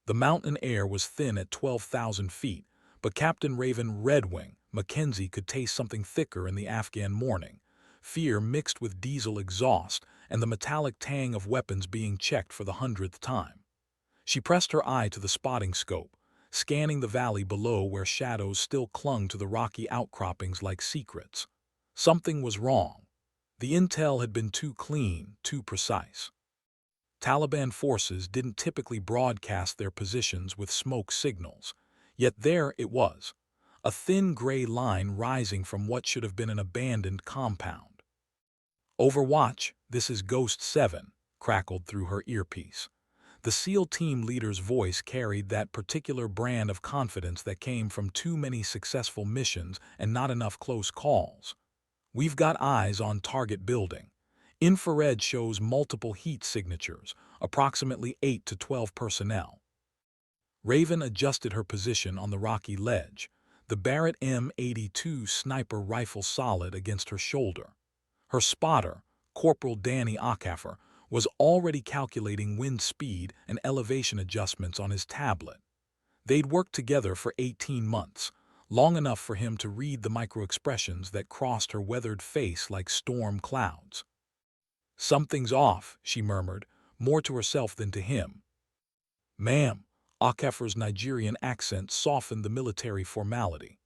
The mountain air was thin at 12,000 feet, but Captain Raven Redwing Mackenzie could taste something thicker in the Afghan morning, fear mixed with diesel exhaust and the metallic tang of weapons being checked for the 100th time. She pressed her eye to the spotting scope, scanning the valley below where shadows still clung to the rocky outcroppings like secrets. Something was wrong. The intel had been too clean, too precise. Taliban forces didn't typically broadcast their positions with smoke signals, yet there it was, a thin gray line rising from what should have been an abandoned compound. "Overwatch, this is Ghost 7, crackled through her earpiece. The SEAL team leader's voice carried that particular brand of confidence that came from too many successful missions and not enough close calls. "We've got eyes on target building. Infrared shows multiple heat signatures, approximately 8 to 12 personnel." Raven adjusted her position on the rocky ledge, the Barrett M82 sniper rifle solid against her shoulder. Her spotter, Corporal Danny Ockafer, was already calculating wind speed and elevation adjustments on his tablet. They'd worked together for 18 months, long enough for him to read the microexpressions that crossed her weathered face like storm clouds. "Something's off," she murmured, more to herself than to him. "Ma'am," Ockafer's Nigerian accent softened the military formality.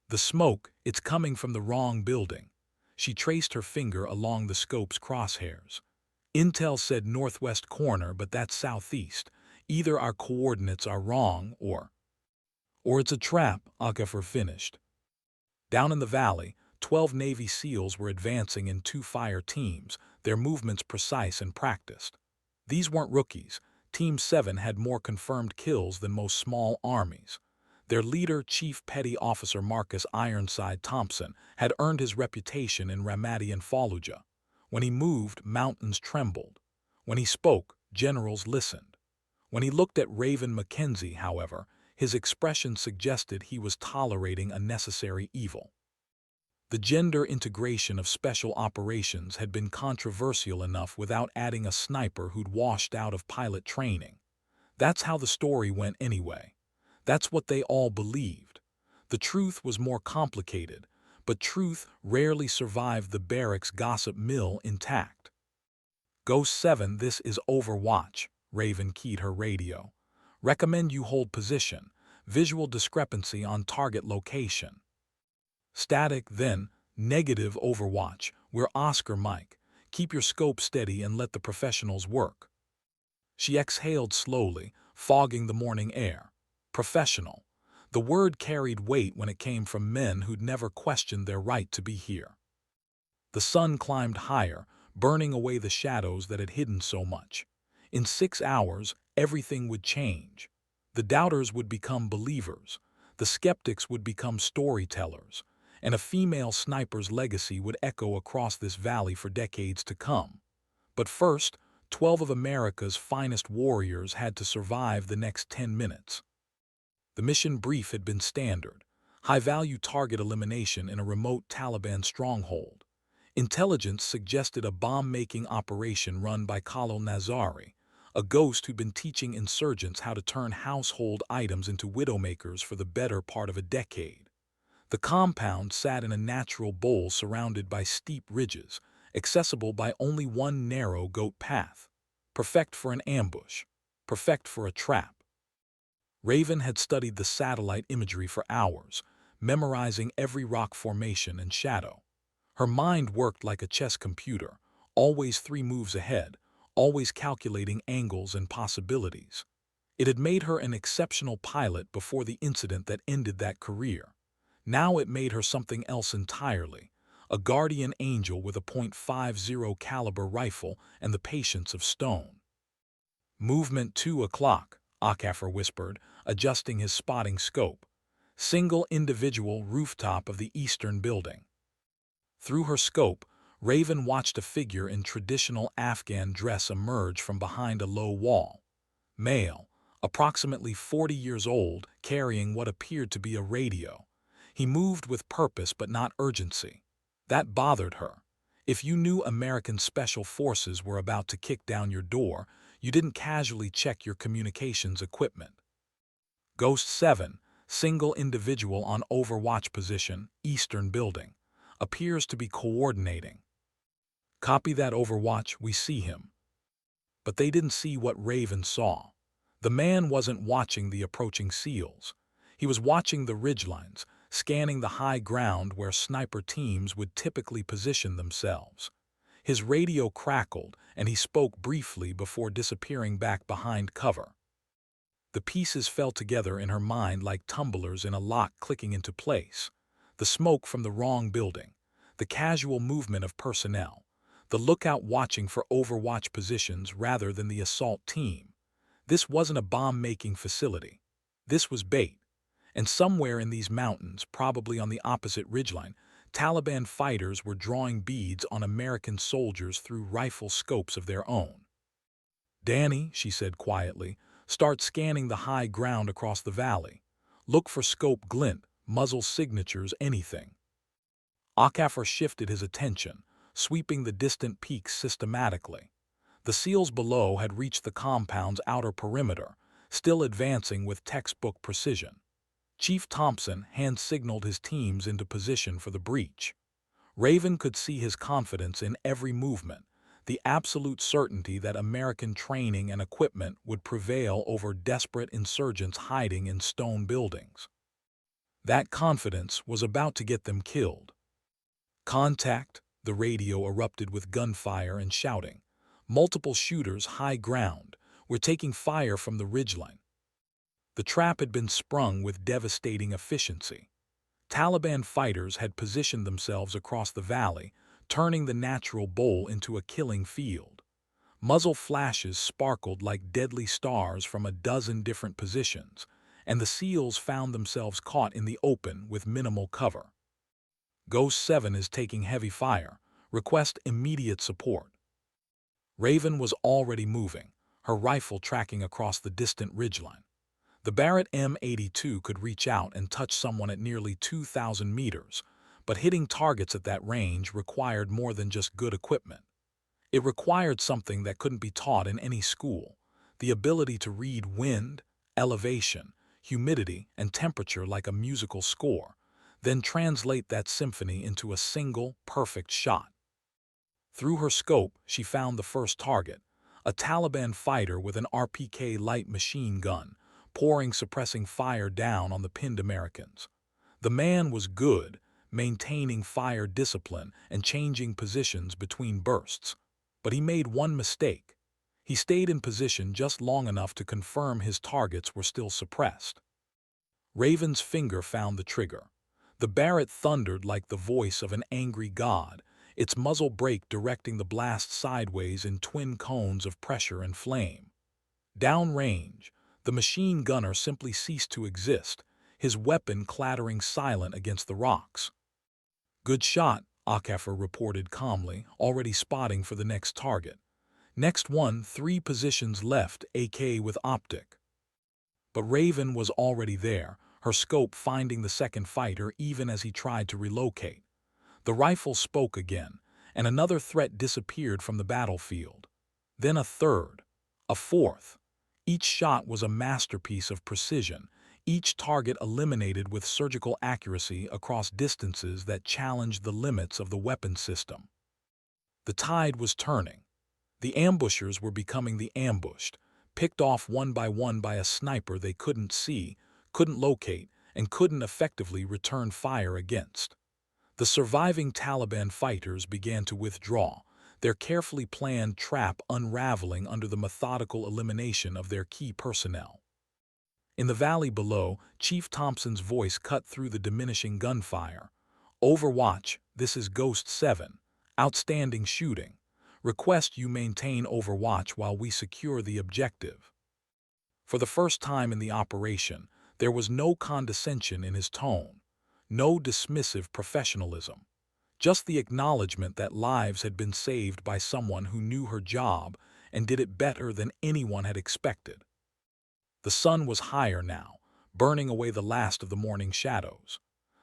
"The smoke, it's coming from the wrong building." She traced her finger along the scope's crosshairs. "Intel said northwest corner, but that's southeast. Either our coordinates are wrong or it's a trap," Ockafer finished. Down in the valley, 12 Navy SEALs were advancing in 2 fire teams, their movements precise and practiced. These weren't rookies. Team 7 had more confirmed kills than most small armies. Their leader, Chief Petty Officer Marcus Ironside Thompson, had earned his reputation in Ramadi and Fallujah. When he moved, mountains trembled. When he spoke, generals listened. When he looked at Raven Mackenzie, however, his expression suggested he was tolerating a necessary evil. The gender integration of special operations had been controversial enough without adding a sniper who'd washed out of pilot training. That's how the story went anyway. That's what they all believed. The truth was more complicated, but truth rarely survived the barracks gossip mill intact. "Ghost 7, this is Overwatch," Raven keyed her radio. "Recommend you hold position. Visual discrepancy on target location." "Static, then. Negative Overwatch. We're Oscar Mike. Keep your scope steady and let the professionals work." She exhaled slowly, fogging the morning air. Professional. The word carried weight when it came from men who'd never questioned their right to be here. The sun climbed higher, burning away the shadows that had hidden so much. In 6 hours, everything would change. The doubters would become believers, the skeptics would become storytellers, and a female sniper's legacy would echo across this valley for decades to come. But first, 12 of America's finest warriors had to survive the next 10 minutes. The mission brief had been standard: high-value target elimination in a remote Taliban stronghold. Intelligence suggested a bomb-making operation run by Khalil Nazari, a ghost who'd been teaching insurgents how to turn household items into widowmakers for the better part of a decade. The compound sat in a natural bowl surrounded by steep ridges, accessible by only one narrow goat path. Perfect for an ambush. Perfect for a trap. Raven had studied the satellite imagery for hours, memorizing every rock formation and shadow. Her mind worked like a chess computer, always 3 moves ahead, always calculating angles and possibilities. It had made her an exceptional pilot before the incident that ended that career. Now it made her something else entirely: a guardian angel with a .50 caliber rifle and the patience of stone. "Movement 2 o'clock, Ockafer whispered, adjusting his spotting scope. "Single individual rooftop of the eastern building." Through her scope, Raven watched a figure in traditional Afghan dress emerge from behind a low wall. Male, approximately 40 years old, carrying what appeared to be a radio. He moved with purpose but not urgency. That bothered her. If you knew American Special Forces were about to kick down your door, You didn't casually check your communications equipment. Ghost 7, single individual on Overwatch position, Eastern Building. Appears to be coordinating. Copy that, Overwatch, we see him. But they didn't see what Raven saw. The man wasn't watching the approaching SEALs. He was watching the ridgelines, scanning the high ground where sniper teams would typically position themselves. His radio crackled, and he spoke briefly before disappearing back behind cover. The pieces fell together in her mind like tumblers in a lock clicking into place. The smoke from the wrong building, the casual movement of personnel, the lookout watching for Overwatch positions rather than the assault team. This wasn't a bomb-making facility. This was bait. And somewhere in these mountains, probably on the opposite ridgeline, Taliban fighters were drawing beads on American soldiers through rifle scopes of their own. "Danny," she said quietly, "start scanning the high ground across the valley. Look for scope glint, muzzle signatures, anything." Okafor shifted his attention, sweeping the distant peaks systematically. The SEALs below had reached the compound's outer perimeter, still advancing with textbook precision. Chief Thompson hand-signaled his teams into position for the breach. Raven could see his confidence in every movement, the absolute certainty that American training and equipment would prevail over desperate insurgents hiding in stone buildings. That confidence was about to get them killed. "Contact!" The radio erupted with gunfire and shouting. "Multiple shooters, high ground. We're taking fire from the ridgeline." The trap had been sprung with devastating efficiency. Taliban fighters had positioned themselves across the valley, turning the natural bowl into a killing field. Muzzle flashes sparkled like deadly stars from a dozen different positions, and the SEALs found themselves caught in the open with minimal cover. "Ghost 7 is taking heavy fire. Request immediate support." Raven was already moving, her rifle tracking across the distant ridgeline. The Barrett M82 could reach out and touch someone at nearly 2,000 meters, but hitting targets at that range required more than just good equipment. It required something that couldn't be taught in any school: the ability to read wind, elevation, humidity, and temperature like a musical score, then translate that symphony into a single, perfect shot. Through her scope, she found the first target, a Taliban fighter with an RPK light machine gun, pouring suppressing fire down on the pinned Americans. The man was good, maintaining fire discipline and changing positions between bursts. But he made one mistake. He stayed in position just long enough to confirm his targets were still suppressed. Raven's finger found the trigger. The Barrett thundered like the voice of an angry god, its muzzle brake directing the blast sideways in twin cones of pressure and flame. Downrange, the machine gunner simply ceased to exist, his weapon clattering silent against the rocks. "Good shot," Okafor reported calmly, already spotting for the next target. "Next one, 3 positions left, AK with optic." But Raven was already there, her scope finding the second fighter even as he tried to relocate. The rifle spoke again, and another threat disappeared from the battlefield. Then a third, a fourth. Each shot was a masterpiece of precision, each target eliminated with surgical accuracy across distances that challenged the limits of the weapon system. The tide was turning. The ambushers were becoming the ambushed, picked off one by a sniper they couldn't see, couldn't locate, and couldn't effectively return fire against. The surviving Taliban fighters began to withdraw, their carefully planned trap unraveling under the methodical elimination of their key personnel. In the valley below, Chief Thompson's voice cut through the diminishing gunfire. "Overwatch, this is Ghost 7. Outstanding shooting. Request you maintain Overwatch while we secure the objective." For the first time in the operation, there was no condescension in his tone, no dismissive professionalism. Just the acknowledgement that lives had been saved by someone who knew her job and did it better than anyone had expected. The sun was higher now, burning away the last of the morning shadows.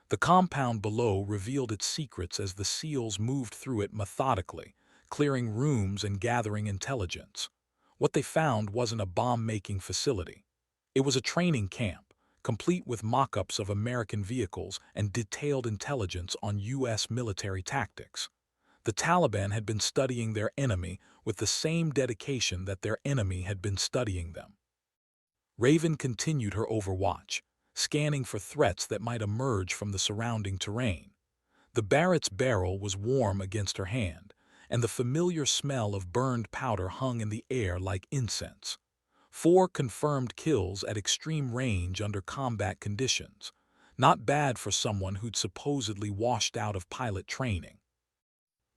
The compound below revealed its secrets as the SEALs moved through it methodically, clearing rooms and gathering intelligence. What they found wasn't a bomb-making facility. It was a training camp, complete with mock-ups of American vehicles and detailed intelligence on U.S. military tactics. The Taliban had been studying their enemy with the same dedication that their enemy had been studying them. Raven continued her overwatch, scanning for threats that might emerge from the surrounding terrain. The Barrett's barrel was warm against her hand, and the familiar smell of burned powder hung in the air like incense. 4 confirmed kills at extreme range under combat conditions. Not bad for someone who'd supposedly washed out of pilot training.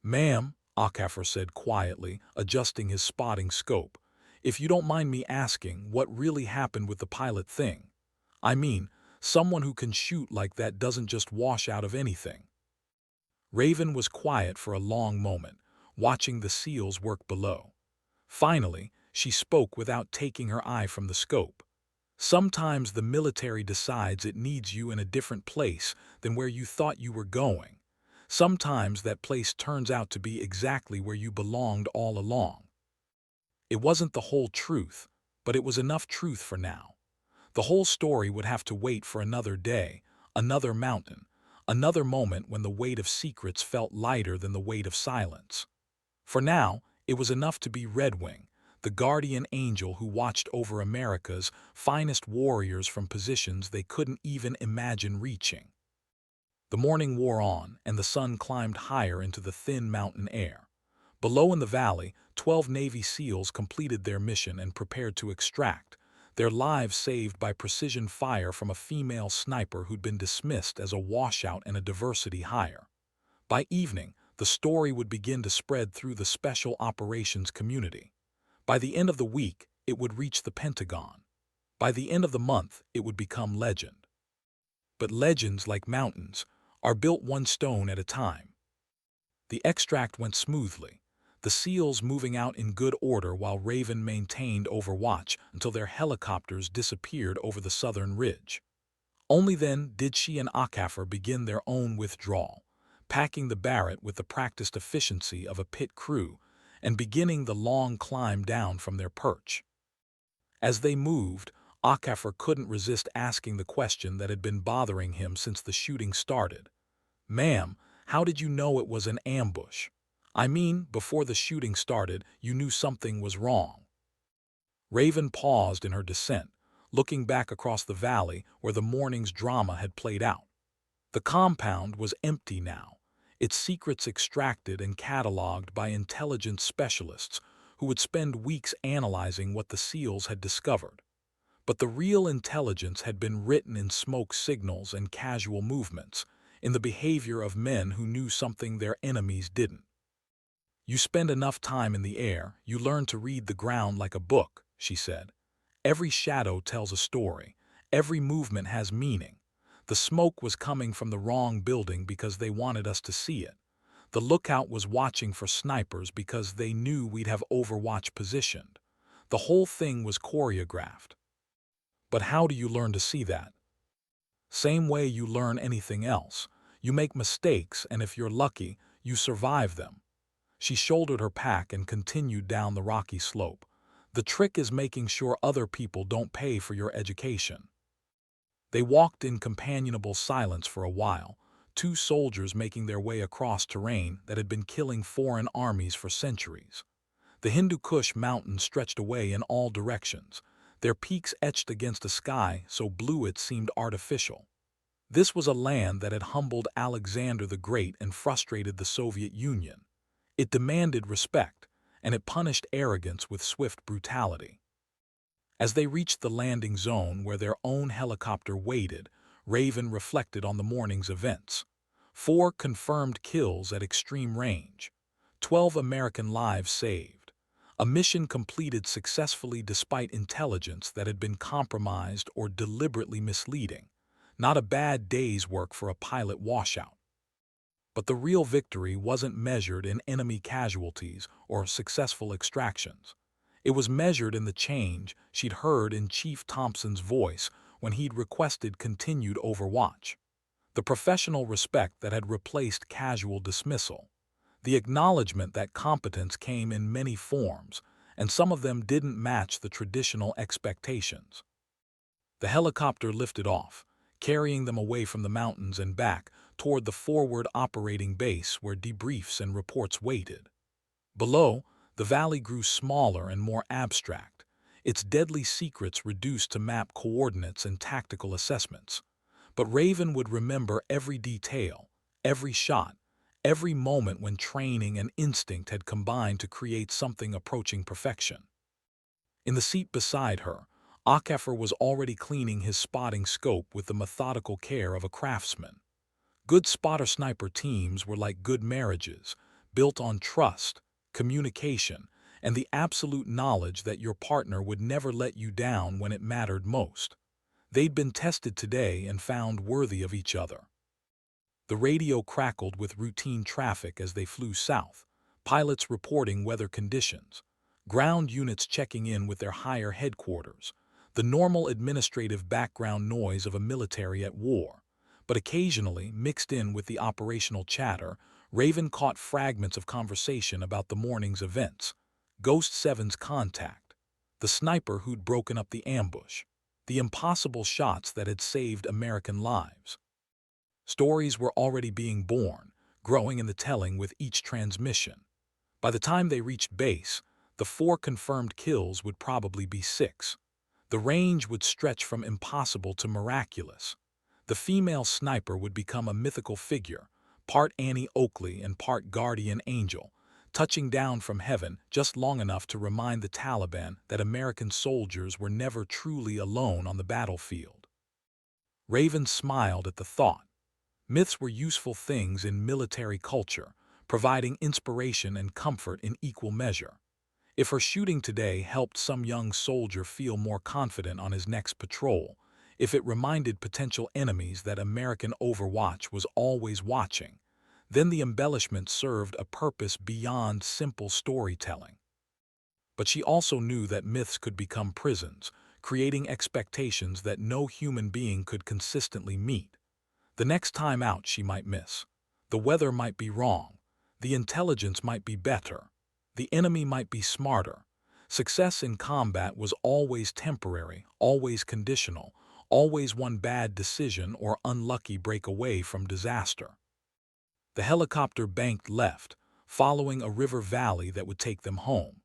"Ma'am," Okafor said quietly, adjusting his spotting scope, "if you don't mind me asking, what really happened with the pilot thing? I mean, someone who can shoot like that doesn't just wash out of anything." Raven was quiet for a long moment, watching the SEALs work below. Finally, she spoke without taking her eye from the scope. "Sometimes the military decides it needs you in a different place than where you thought you were going. Sometimes that place turns out to be exactly where you belonged all along." It wasn't the whole truth, but it was enough truth for now. The whole story would have to wait for another day, another mountain, another moment when the weight of secrets felt lighter than the weight of silence. For now, it was enough to be Redwing, the guardian angel who watched over America's finest warriors from positions they couldn't even imagine reaching. The morning wore on, and the sun climbed higher into the thin mountain air. Below in the valley, 12 Navy SEALs completed their mission and prepared to extract, their lives saved by precision fire from a female sniper who'd been dismissed as a washout and a diversity hire. By evening, the story would begin to spread through the special operations community. By the end of the week, it would reach the Pentagon. By the end of the month, it would become legend. But legends, like mountains, are built one stone at a time. The extract went smoothly, the SEALs moving out in good order while Raven maintained overwatch until their helicopters disappeared over the southern ridge. Only then did she and Okafor begin their own withdrawal, packing the Barrett with the practiced efficiency of a pit crew and beginning the long climb down from their perch. As they moved, Okafor couldn't resist asking the question that had been bothering him since the shooting started. "Ma'am, how did you know it was an ambush? I mean, before the shooting started, you knew something was wrong." Raven paused in her descent, looking back across the valley where the morning's drama had played out. The compound was empty now, its secrets extracted and cataloged by intelligence specialists who would spend weeks analyzing what the SEALs had discovered. But the real intelligence had been written in smoke signals and casual movements, in the behavior of men who knew something their enemies didn't. "You spend enough time in the air, you learn to read the ground like a book," she said. "Every shadow tells a story. Every movement has meaning. The smoke was coming from the wrong building because they wanted us to see it. The lookout was watching for snipers because they knew we'd have Overwatch positioned. The whole thing was choreographed." "But how do you learn to see that?" "Same way you learn anything else. You make mistakes, and if you're lucky, you survive them." She shouldered her pack and continued down the rocky slope. "The trick is making sure other people don't pay for your education." They walked in companionable silence for a while, 2 soldiers making their way across terrain that had been killing foreign armies for centuries. The Hindu Kush mountains stretched away in all directions, their peaks etched against a sky so blue it seemed artificial. This was a land that had humbled Alexander the Great and frustrated the Soviet Union. It demanded respect, and it punished arrogance with swift brutality. As they reached the landing zone where their own helicopter waited, Raven reflected on the morning's events. 4 confirmed kills at extreme range. 12 American lives saved. A mission completed successfully despite intelligence that had been compromised or deliberately misleading. Not a bad day's work for a pilot washout. But the real victory wasn't measured in enemy casualties or successful extractions. It was measured in the change she'd heard in Chief Thompson's voice when he'd requested continued overwatch. The professional respect that had replaced casual dismissal. The acknowledgement that competence came in many forms, and some of them didn't match the traditional expectations. The helicopter lifted off, carrying them away from the mountains and back toward the forward operating base where debriefs and reports waited. Below, the valley grew smaller and more abstract, its deadly secrets reduced to map coordinates and tactical assessments. But Raven would remember every detail, every shot, every moment when training and instinct had combined to create something approaching perfection. In the seat beside her, Akafer was already cleaning his spotting scope with the methodical care of a craftsman. Good spotter-sniper teams were like good marriages, built on trust, communication, and the absolute knowledge that your partner would never let you down when it mattered most. They'd been tested today and found worthy of each other. The radio crackled with routine traffic as they flew south, pilots reporting weather conditions, ground units checking in with their higher headquarters, the normal administrative background noise of a military at war. But occasionally, mixed in with the operational chatter, Raven caught fragments of conversation about the morning's events, Ghost 7's contact, the sniper who'd broken up the ambush, the impossible shots that had saved American lives. Stories were already being born, growing in the telling with each transmission. By the time they reached base, the 4 confirmed kills would probably be 6. The range would stretch from impossible to miraculous. The female sniper would become a mythical figure, part Annie Oakley and part guardian angel, touching down from heaven just long enough to remind the Taliban that American soldiers were never truly alone on the battlefield. Raven smiled at the thought. Myths were useful things in military culture, providing inspiration and comfort in equal measure. If her shooting today helped some young soldier feel more confident on his next patrol, if it reminded potential enemies that American Overwatch was always watching, then the embellishment served a purpose beyond simple storytelling. But she also knew that myths could become prisons, creating expectations that no human being could consistently meet. The next time out she might miss. The weather might be wrong. The intelligence might be better. The enemy might be smarter. Success in combat was always temporary, always conditional, always one bad decision or unlucky break away from disaster. The helicopter banked left, following a river valley that would take them home.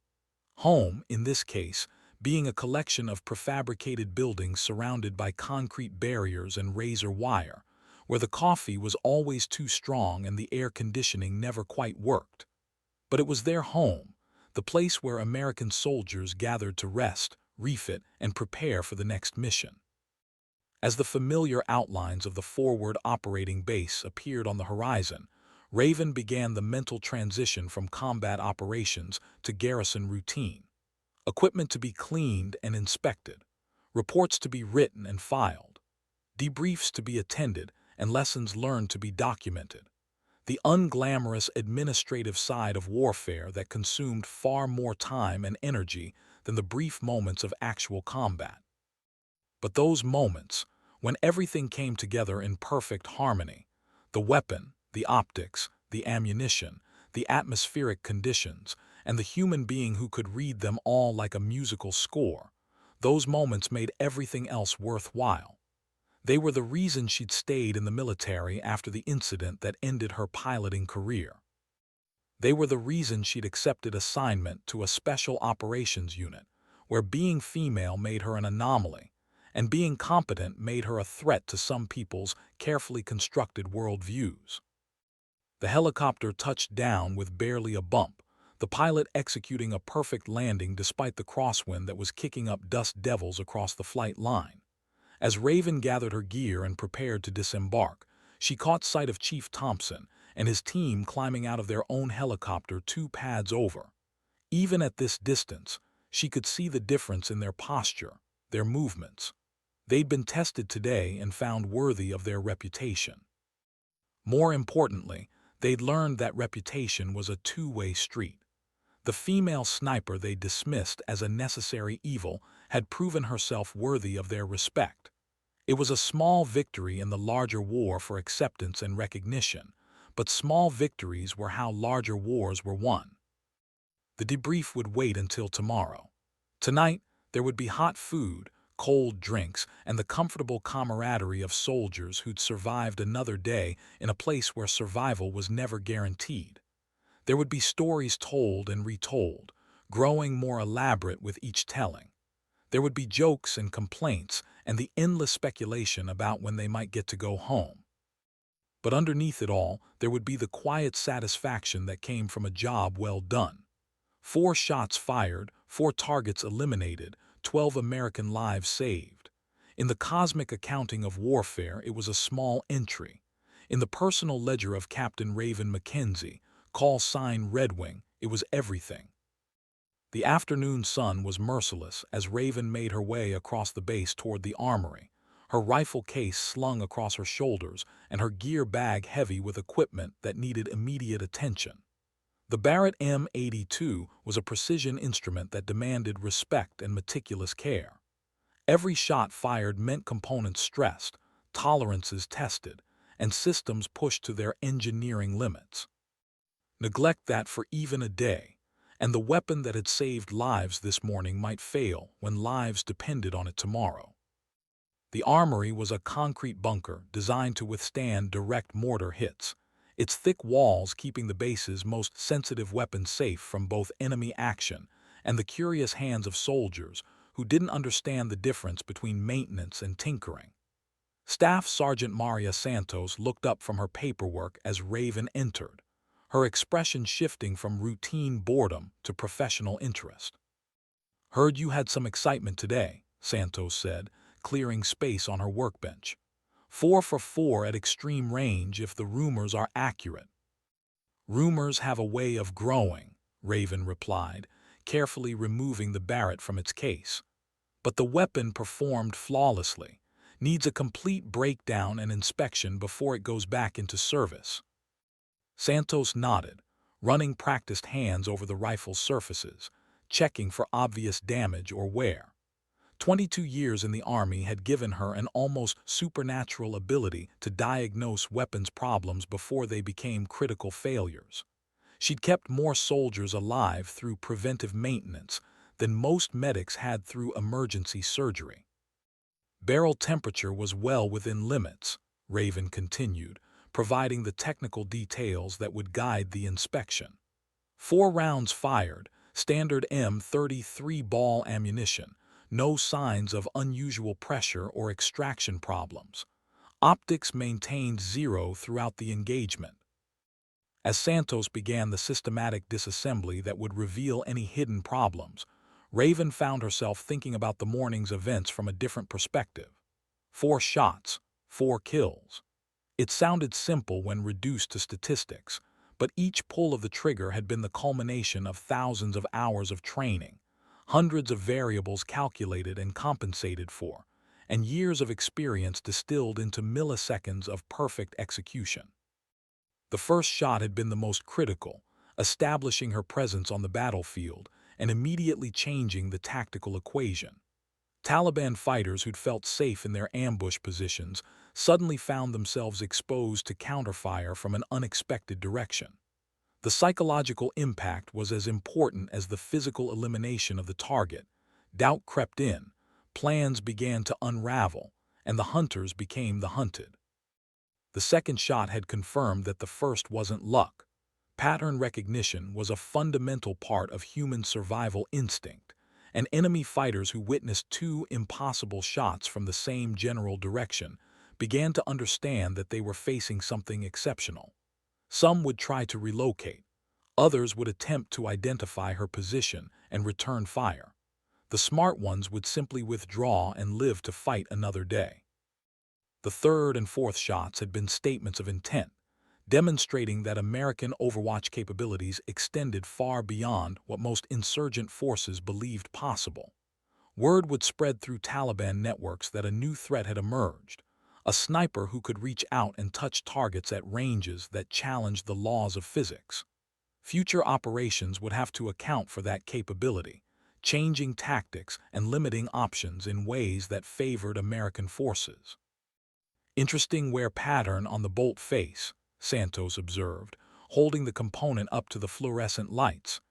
Home, in this case, being a collection of prefabricated buildings surrounded by concrete barriers and razor wire, where the coffee was always too strong and the air conditioning never quite worked. But it was their home, the place where American soldiers gathered to rest, refit, and prepare for the next mission. As the familiar outlines of the forward operating base appeared on the horizon, Raven began the mental transition from combat operations to garrison routine. Equipment to be cleaned and inspected, reports to be written and filed, debriefs to be attended, and lessons learned to be documented. The unglamorous administrative side of warfare that consumed far more time and energy than the brief moments of actual combat. But those moments, when everything came together in perfect harmony, the weapon, the optics, the ammunition, the atmospheric conditions, and the human being who could read them all like a musical score, those moments made everything else worthwhile. They were the reason she'd stayed in the military after the incident that ended her piloting career. They were the reason she'd accepted assignment to a special operations unit, where being female made her an anomaly, and being competent made her a threat to some people's carefully constructed worldviews. The helicopter touched down with barely a bump, the pilot executing a perfect landing despite the crosswind that was kicking up dust devils across the flight line. As Raven gathered her gear and prepared to disembark, she caught sight of Chief Thompson and his team climbing out of their own helicopter 2 pads over. Even at this distance, she could see the difference in their posture, their movements. They'd been tested today and found worthy of their reputation. More importantly, they'd learned that reputation was a two-way street. The female sniper they dismissed as a necessary evil had proven herself worthy of their respect. It was a small victory in the larger war for acceptance and recognition, but small victories were how larger wars were won. The debrief would wait until tomorrow. Tonight, there would be hot food, cold drinks, and the comfortable camaraderie of soldiers who'd survived another day in a place where survival was never guaranteed. There would be stories told and retold, growing more elaborate with each telling. There would be jokes and complaints and the endless speculation about when they might get to go home. But underneath it all, there would be the quiet satisfaction that came from a job well done. 4 shots fired, 4 targets eliminated, 12 American lives saved. In the cosmic accounting of warfare, it was a small entry. In the personal ledger of Captain Raven Mackenzie, call sign Redwing, it was everything. The afternoon sun was merciless as Raven made her way across the base toward the armory, her rifle case slung across her shoulders and her gear bag heavy with equipment that needed immediate attention. The Barrett M82 was a precision instrument that demanded respect and meticulous care. Every shot fired meant components stressed, tolerances tested, and systems pushed to their engineering limits. Neglect that for even a day, and the weapon that had saved lives this morning might fail when lives depended on it tomorrow. The armory was a concrete bunker designed to withstand direct mortar hits, its thick walls keeping the base's most sensitive weapons safe from both enemy action and the curious hands of soldiers who didn't understand the difference between maintenance and tinkering. Staff Sergeant Maria Santos looked up from her paperwork as Raven entered, her expression shifting from routine boredom to professional interest. "Heard you had some excitement today," Santos said, clearing space on her workbench. 4 for 4 at extreme range if the rumors are accurate. "Rumors have a way of growing," Raven replied, carefully removing the Barrett from its case. "But the weapon performed flawlessly, needs a complete breakdown and inspection before it goes back into service." Santos nodded, running practiced hands over the rifle's surfaces, checking for obvious damage or wear. 22 years in the Army had given her an almost supernatural ability to diagnose weapons problems before they became critical failures. She'd kept more soldiers alive through preventive maintenance than most medics had through emergency surgery. "Barrel temperature was well within limits," Raven continued, providing the technical details that would guide the inspection. 4 rounds fired, standard M33 ball ammunition, no signs of unusual pressure or extraction problems. Optics maintained 0 throughout the engagement. As Santos began the systematic disassembly that would reveal any hidden problems, Raven found herself thinking about the morning's events from a different perspective. 4 shots, 4 kills. It sounded simple when reduced to statistics, but each pull of the trigger had been the culmination of thousands of hours of training, hundreds of variables calculated and compensated for, and years of experience distilled into milliseconds of perfect execution. The first shot had been the most critical, establishing her presence on the battlefield and immediately changing the tactical equation. Taliban fighters who'd felt safe in their ambush positions suddenly found themselves exposed to counterfire from an unexpected direction. The psychological impact was as important as the physical elimination of the target. Doubt crept in, plans began to unravel, and the hunters became the hunted. The second shot had confirmed that the first wasn't luck. Pattern recognition was a fundamental part of human survival instinct, and enemy fighters who witnessed 2 impossible shots from the same general direction began to understand that they were facing something exceptional. Some would try to relocate. Others would attempt to identify her position and return fire. The smart ones would simply withdraw and live to fight another day. The third and fourth shots had been statements of intent, demonstrating that American Overwatch capabilities extended far beyond what most insurgent forces believed possible. Word would spread through Taliban networks that a new threat had emerged, a sniper who could reach out and touch targets at ranges that challenged the laws of physics. Future operations would have to account for that capability, changing tactics and limiting options in ways that favored American forces. "Interesting wear pattern on the bolt face," Santos observed, holding the component up to the fluorescent lights.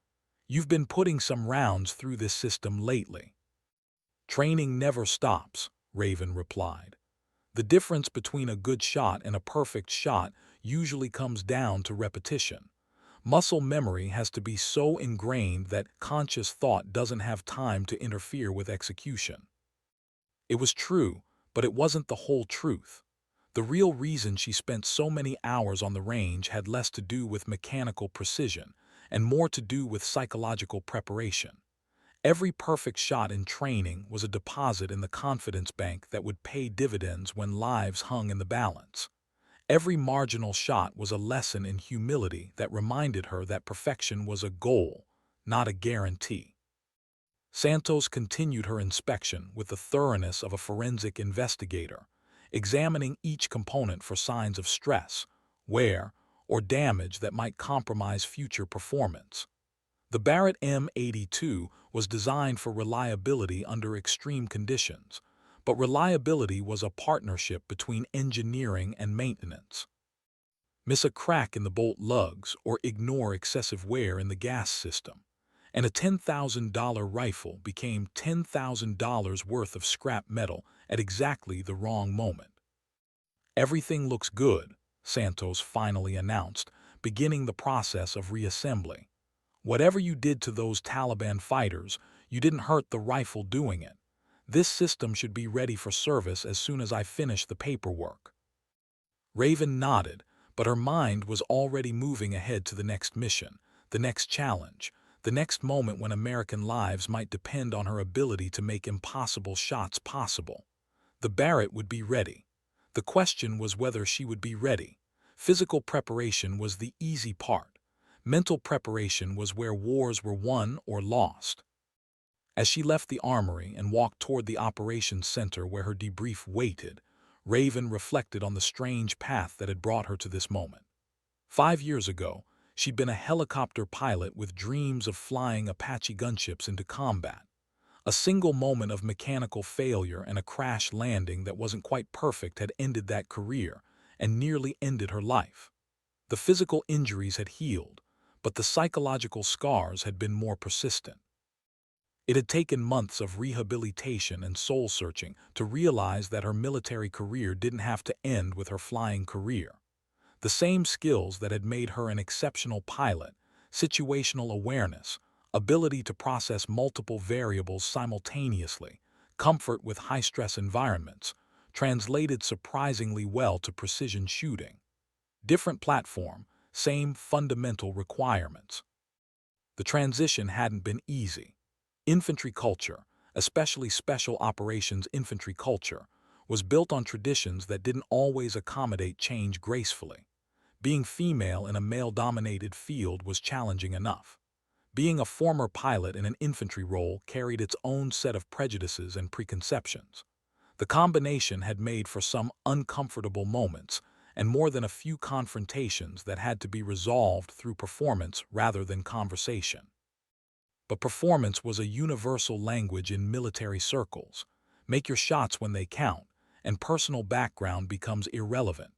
You've been putting some rounds through this system lately. Training never stops, Raven replied. The difference between a good shot and a perfect shot usually comes down to repetition. Muscle memory has to be so ingrained that conscious thought doesn't have time to interfere with execution. It was true, but it wasn't the whole truth. The real reason she spent so many hours on the range had less to do with mechanical precision and more to do with psychological preparation. Every perfect shot in training was a deposit in the confidence bank that would pay dividends when lives hung in the balance. Every marginal shot was a lesson in humility that reminded her that perfection was a goal, not a guarantee. Santos continued her inspection with the thoroughness of a forensic investigator, examining each component for signs of stress, wear, or damage that might compromise future performance. The Barrett M82 was designed for reliability under extreme conditions, but reliability was a partnership between engineering and maintenance. Miss a crack in the bolt lugs or ignore excessive wear in the gas system, and a $10,000 rifle became $10,000 worth of scrap metal at exactly the wrong moment. Everything looks good, Santos finally announced, beginning the process of reassembly. Whatever you did to those Taliban fighters, you didn't hurt the rifle doing it. This system should be ready for service as soon as I finish the paperwork. Raven nodded, but her mind was already moving ahead to the next mission, the next challenge, the next moment when American lives might depend on her ability to make impossible shots possible. The Barrett would be ready. The question was whether she would be ready. Physical preparation was the easy part. Mental preparation was where wars were won or lost. As she left the armory and walked toward the operations center where her debrief waited, Raven reflected on the strange path that had brought her to this moment. 5 years ago, she'd been a helicopter pilot with dreams of flying Apache gunships into combat. A single moment of mechanical failure and a crash landing that wasn't quite perfect had ended that career and nearly ended her life. The physical injuries had healed, but the psychological scars had been more persistent. It had taken months of rehabilitation and soul-searching to realize that her military career didn't have to end with her flying career. The same skills that had made her an exceptional pilot, situational awareness, ability to process multiple variables simultaneously, comfort with high-stress environments, translated surprisingly well to precision shooting. Different platform, same fundamental requirements. The transition hadn't been easy. Infantry culture, especially special operations infantry culture, was built on traditions that didn't always accommodate change gracefully. Being female in a male-dominated field was challenging enough. Being a former pilot in an infantry role carried its own set of prejudices and preconceptions. The combination had made for some uncomfortable moments and more than a few confrontations that had to be resolved through performance rather than conversation. But performance was a universal language in military circles. Make your shots when they count, and personal background becomes irrelevant.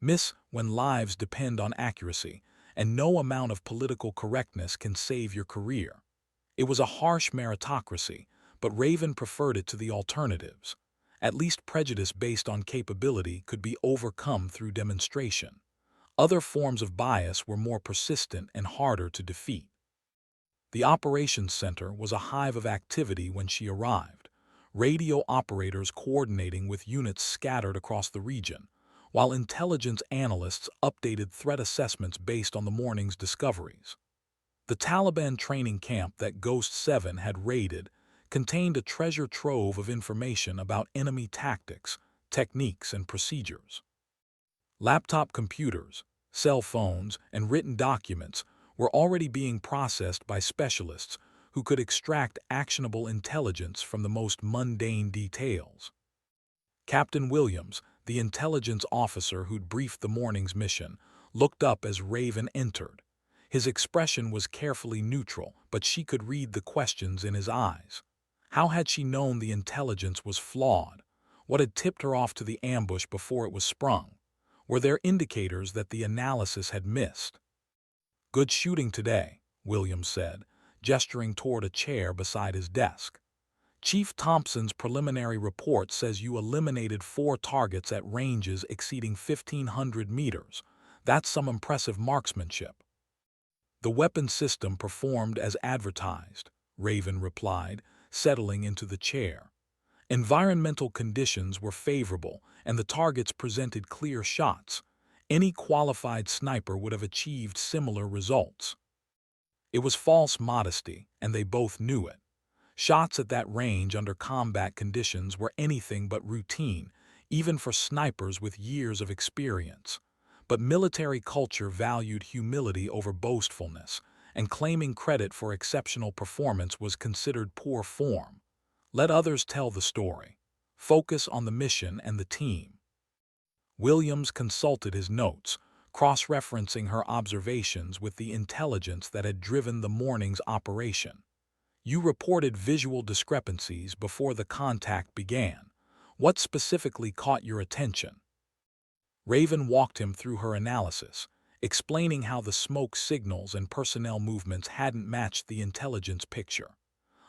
Miss when lives depend on accuracy, and no amount of political correctness can save your career. It was a harsh meritocracy, but Raven preferred it to the alternatives. At least prejudice based on capability could be overcome through demonstration. Other forms of bias were more persistent and harder to defeat. The operations center was a hive of activity when she arrived, radio operators coordinating with units scattered across the region, while intelligence analysts updated threat assessments based on the morning's discoveries. The Taliban training camp that Ghost 7 had raided contained a treasure trove of information about enemy tactics, techniques, and procedures. Laptop computers, cell phones, and written documents were already being processed by specialists who could extract actionable intelligence from the most mundane details. Captain Williams, the intelligence officer who'd briefed the morning's mission, looked up as Raven entered. His expression was carefully neutral, but she could read the questions in his eyes. How had she known the intelligence was flawed? What had tipped her off to the ambush before it was sprung? Were there indicators that the analysis had missed? "Good shooting today," Williams said, gesturing toward a chair beside his desk. Chief Thompson's preliminary report says you eliminated 4 targets at ranges exceeding 1,500 meters. That's some impressive marksmanship. The weapon system performed as advertised, Raven replied, settling into the chair. Environmental conditions were favorable, and the targets presented clear shots. Any qualified sniper would have achieved similar results. It was false modesty, and they both knew it. Shots at that range under combat conditions were anything but routine, even for snipers with years of experience. But military culture valued humility over boastfulness, and claiming credit for exceptional performance was considered poor form. Let others tell the story. Focus on the mission and the team. Williams consulted his notes, cross-referencing her observations with the intelligence that had driven the morning's operation. You reported visual discrepancies before the contact began. What specifically caught your attention? Raven walked him through her analysis, explaining how the smoke signals and personnel movements hadn't matched the intelligence picture.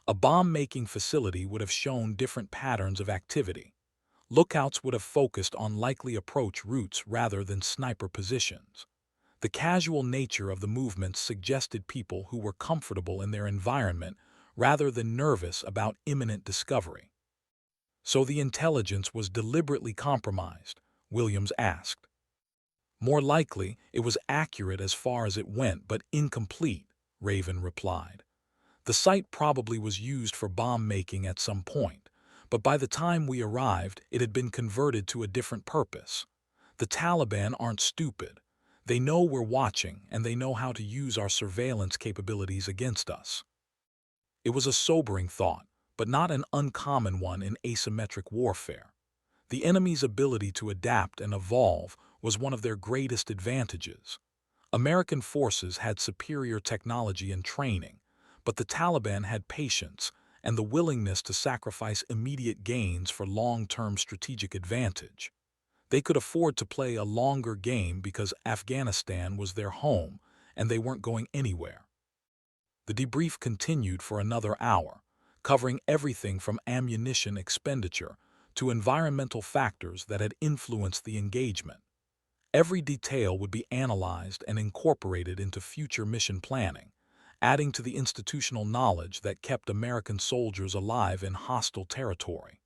A bomb-making facility would have shown different patterns of activity. Lookouts would have focused on likely approach routes rather than sniper positions. The casual nature of the movements suggested people who were comfortable in their environment rather than nervous about imminent discovery. So the intelligence was deliberately compromised, Williams asked. More likely, it was accurate as far as it went, but incomplete, Raven replied. The site probably was used for bomb-making at some point, but by the time we arrived, it had been converted to a different purpose. The Taliban aren't stupid. They know we're watching, and they know how to use our surveillance capabilities against us. It was a sobering thought, but not an uncommon one in asymmetric warfare. The enemy's ability to adapt and evolve was one of their greatest advantages. American forces had superior technology and training, but the Taliban had patience and the willingness to sacrifice immediate gains for long-term strategic advantage. They could afford to play a longer game because Afghanistan was their home and they weren't going anywhere. The debrief continued for another hour, covering everything from ammunition expenditure to environmental factors that had influenced the engagement. Every detail would be analyzed and incorporated into future mission planning, adding to the institutional knowledge that kept American soldiers alive in hostile territory.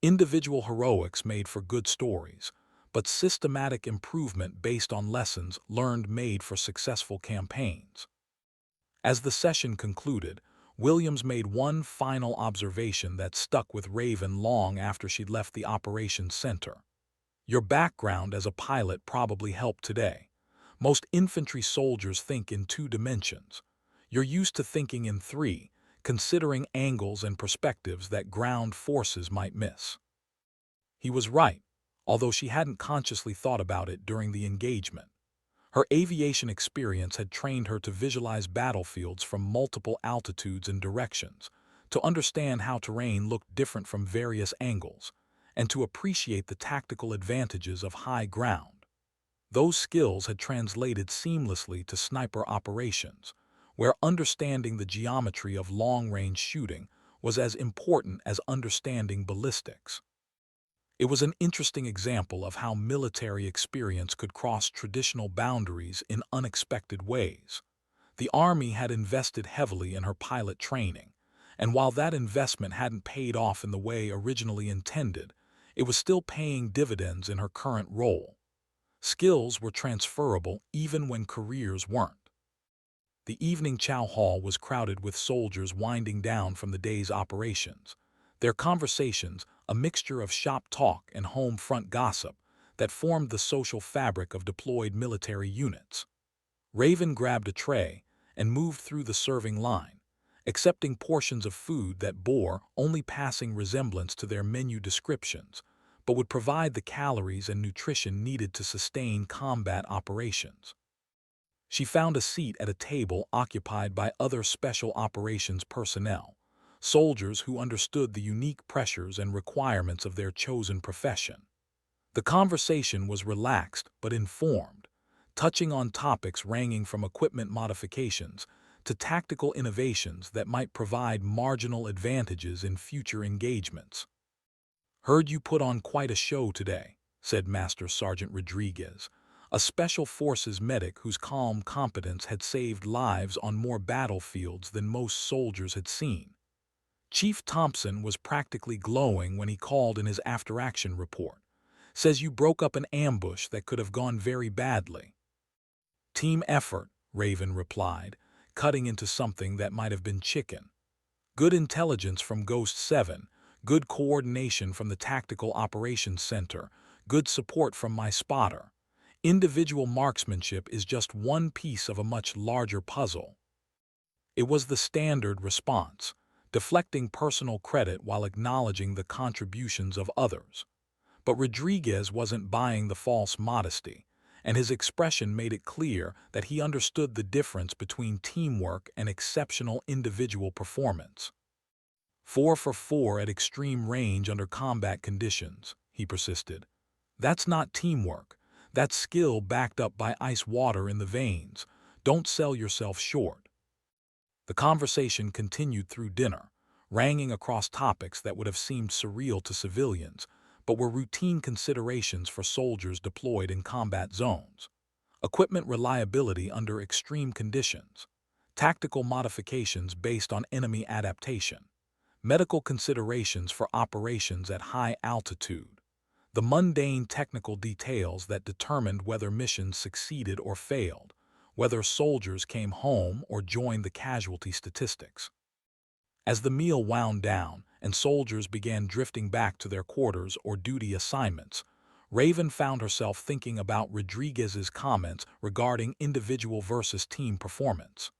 Individual heroics made for good stories, but systematic improvement based on lessons learned made for successful campaigns. As the session concluded, Williams made one final observation that stuck with Raven long after she'd left the operations center. Your background as a pilot probably helped today. Most infantry soldiers think in 2 dimensions. You're used to thinking in 3, considering angles and perspectives that ground forces might miss. He was right, although she hadn't consciously thought about it during the engagement. Her aviation experience had trained her to visualize battlefields from multiple altitudes and directions, to understand how terrain looked different from various angles, and to appreciate the tactical advantages of high ground. Those skills had translated seamlessly to sniper operations, where understanding the geometry of long-range shooting was as important as understanding ballistics. It was an interesting example of how military experience could cross traditional boundaries in unexpected ways. The Army had invested heavily in her pilot training, and while that investment hadn't paid off in the way originally intended, it was still paying dividends in her current role. Skills were transferable even when careers weren't. The evening chow hall was crowded with soldiers winding down from the day's operations. Their conversations, a mixture of shop talk and home front gossip, that formed the social fabric of deployed military units. Raven grabbed a tray and moved through the serving line, accepting portions of food that bore only passing resemblance to their menu descriptions, but would provide the calories and nutrition needed to sustain combat operations. She found a seat at a table occupied by other special operations personnel, soldiers who understood the unique pressures and requirements of their chosen profession. The conversation was relaxed but informed, touching on topics ranging from equipment modifications to tactical innovations that might provide marginal advantages in future engagements. "Heard you put on quite a show today," said Master Sergeant Rodriguez, a Special Forces medic whose calm competence had saved lives on more battlefields than most soldiers had seen. Chief Thompson was practically glowing when he called in his after-action report. "Says you broke up an ambush that could have gone very badly." "Team effort," Raven replied, cutting into something that might have been chicken. "Good intelligence from Ghost 7, good coordination from the Tactical Operations Center, good support from my spotter. Individual marksmanship is just one piece of a much larger puzzle." It was the standard response, deflecting personal credit while acknowledging the contributions of others. But Rodriguez wasn't buying the false modesty, and his expression made it clear that he understood the difference between teamwork and exceptional individual performance. "4 for 4 at extreme range under combat conditions," he persisted. "That's not teamwork. That's skill backed up by ice water in the veins. Don't sell yourself short." The conversation continued through dinner, ranging across topics that would have seemed surreal to civilians, but were routine considerations for soldiers deployed in combat zones. Equipment reliability under extreme conditions, tactical modifications based on enemy adaptation, medical considerations for operations at high altitude, the mundane technical details that determined whether missions succeeded or failed, whether soldiers came home or joined the casualty statistics. As the meal wound down and soldiers began drifting back to their quarters or duty assignments, Raven found herself thinking about Rodriguez's comments regarding individual versus team performance.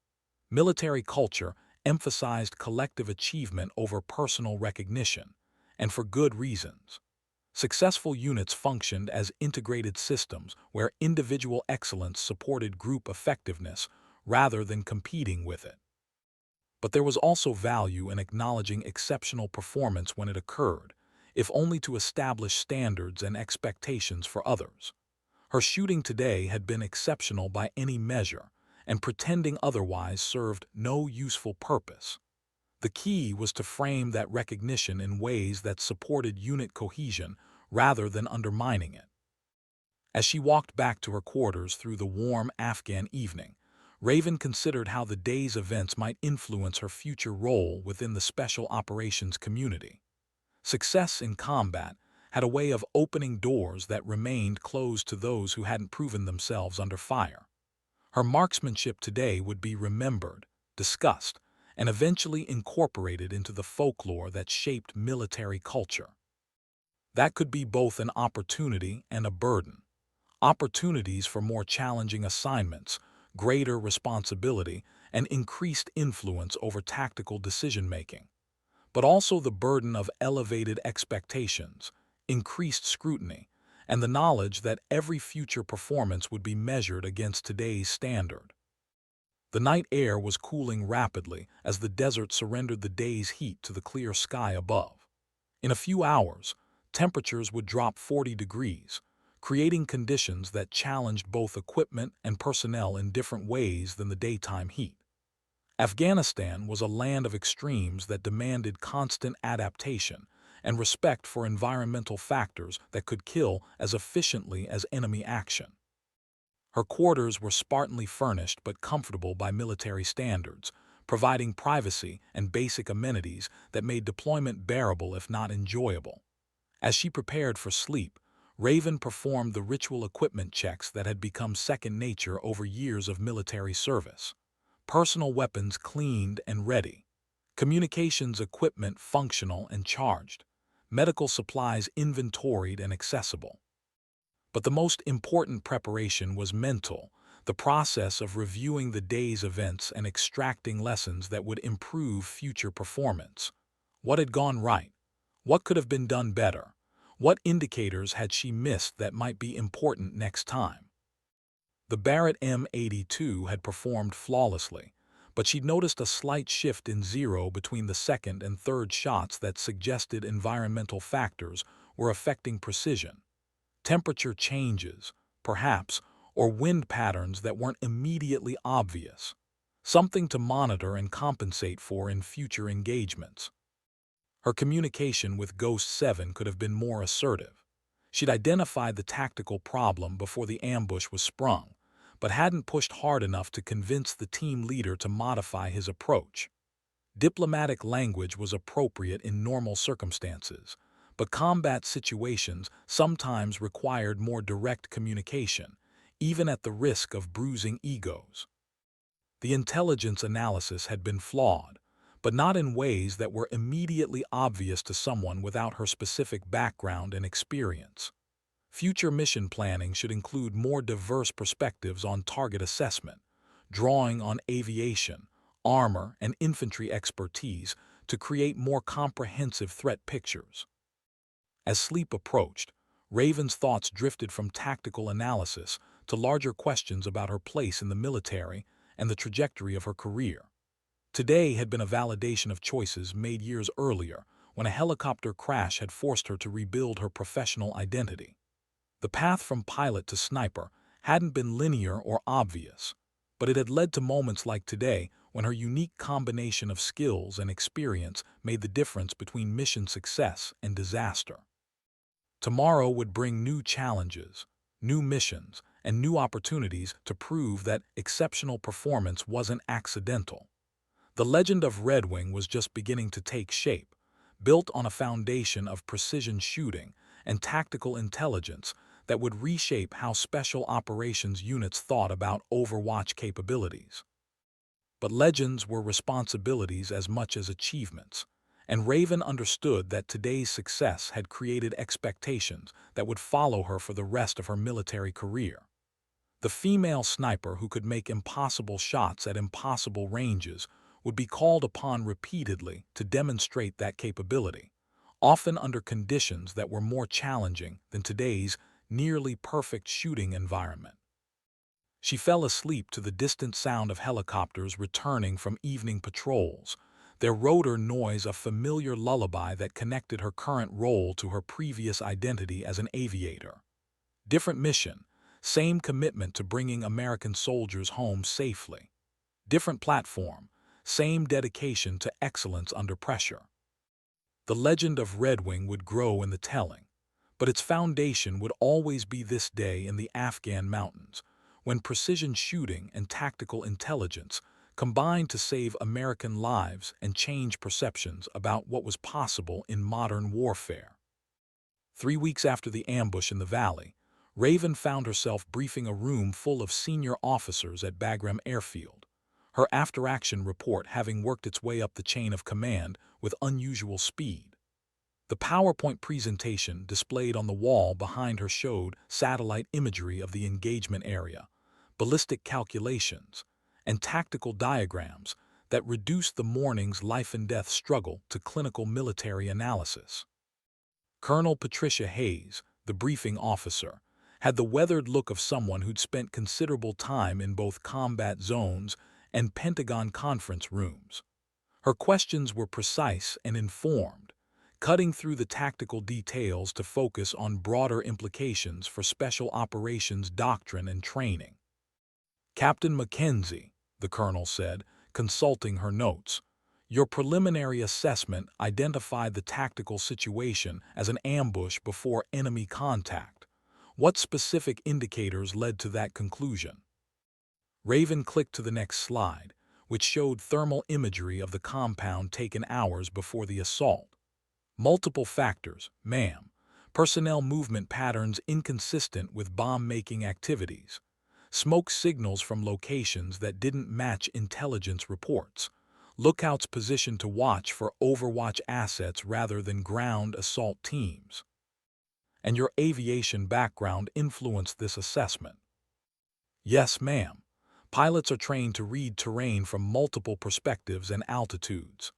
Military culture emphasized collective achievement over personal recognition, and for good reasons. Successful units functioned as integrated systems where individual excellence supported group effectiveness rather than competing with it. But there was also value in acknowledging exceptional performance when it occurred, if only to establish standards and expectations for others. Her shooting today had been exceptional by any measure, and pretending otherwise served no useful purpose. The key was to frame that recognition in ways that supported unit cohesion rather than undermining it. As she walked back to her quarters through the warm Afghan evening, Raven considered how the day's events might influence her future role within the special operations community. Success in combat had a way of opening doors that remained closed to those who hadn't proven themselves under fire. Her marksmanship today would be remembered, discussed, and eventually incorporated into the folklore that shaped military culture. That could be both an opportunity and a burden. Opportunities for more challenging assignments, greater responsibility, and increased influence over tactical decision-making. But also the burden of elevated expectations, increased scrutiny, and the knowledge that every future performance would be measured against today's standard. The night air was cooling rapidly as the desert surrendered the day's heat to the clear sky above. In a few hours, temperatures would drop 40 degrees, creating conditions that challenged both equipment and personnel in different ways than the daytime heat. Afghanistan was a land of extremes that demanded constant adaptation and respect for environmental factors that could kill as efficiently as enemy action. Her quarters were spartanly furnished but comfortable by military standards, providing privacy and basic amenities that made deployment bearable if not enjoyable. As she prepared for sleep, Raven performed the ritual equipment checks that had become second nature over years of military service. Personal weapons cleaned and ready, communications equipment functional and charged, medical supplies inventoried and accessible. But the most important preparation was mental, the process of reviewing the day's events and extracting lessons that would improve future performance. What had gone right? What could have been done better? What indicators had she missed that might be important next time? The Barrett M82 had performed flawlessly, but she'd noticed a slight shift in zero between the second and third shots that suggested environmental factors were affecting precision. Temperature changes, perhaps, or wind patterns that weren't immediately obvious. something to monitor and compensate for in future engagements. Her communication with Ghost 7 could have been more assertive. She'd identified the tactical problem before the ambush was sprung, but hadn't pushed hard enough to convince the team leader to modify his approach. Diplomatic language was appropriate in normal circumstances, but combat situations sometimes required more direct communication, even at the risk of bruising egos. The intelligence analysis had been flawed, but not in ways that were immediately obvious to someone without her specific background and experience. Future mission planning should include more diverse perspectives on target assessment, drawing on aviation, armor, and infantry expertise to create more comprehensive threat pictures. As sleep approached, Raven's thoughts drifted from tactical analysis to larger questions about her place in the military and the trajectory of her career. Today had been a validation of choices made years earlier when a helicopter crash had forced her to rebuild her professional identity. The path from pilot to sniper hadn't been linear or obvious, but it had led to moments like today when her unique combination of skills and experience made the difference between mission success and disaster. Tomorrow would bring new challenges, new missions, and new opportunities to prove that exceptional performance wasn't accidental. The legend of Red Wing was just beginning to take shape, built on a foundation of precision shooting and tactical intelligence that would reshape how special operations units thought about Overwatch capabilities. But legends were responsibilities as much as achievements, and Raven understood that today's success had created expectations that would follow her for the rest of her military career. The female sniper who could make impossible shots at impossible ranges would be called upon repeatedly to demonstrate that capability, often under conditions that were more challenging than today's nearly perfect shooting environment. She fell asleep to the distant sound of helicopters returning from evening patrols, their rotor noise a familiar lullaby that connected her current role to her previous identity as an aviator. Different mission, same commitment to bringing American soldiers home safely. Different platform, same dedication to excellence under pressure. The legend of Red Wing would grow in the telling, but its foundation would always be this day in the Afghan mountains, when precision shooting and tactical intelligence combined to save American lives and change perceptions about what was possible in modern warfare. 3 weeks after the ambush in the valley, Raven found herself briefing a room full of senior officers at Bagram Airfield, her after-action report having worked its way up the chain of command with unusual speed. The PowerPoint presentation displayed on the wall behind her showed satellite imagery of the engagement area, ballistic calculations, and tactical diagrams that reduced the morning's life-and-death struggle to clinical military analysis. Colonel Patricia Hayes, the briefing officer, had the weathered look of someone who'd spent considerable time in both combat zones and Pentagon conference rooms. Her questions were precise and informed, cutting through the tactical details to focus on broader implications for special operations doctrine and training. "Captain Mackenzie," the colonel said, consulting her notes, "your preliminary assessment identified the tactical situation as an ambush before enemy contact. What specific indicators led to that conclusion?" Raven clicked to the next slide, which showed thermal imagery of the compound taken hours before the assault. "Multiple factors, ma'am. Personnel movement patterns inconsistent with bomb-making activities. Smoke signals from locations that didn't match intelligence reports. Lookouts positioned to watch for Overwatch assets rather than ground assault teams. And your aviation background influenced this assessment." "Yes, ma'am. Pilots are trained to read terrain from multiple perspectives and altitudes.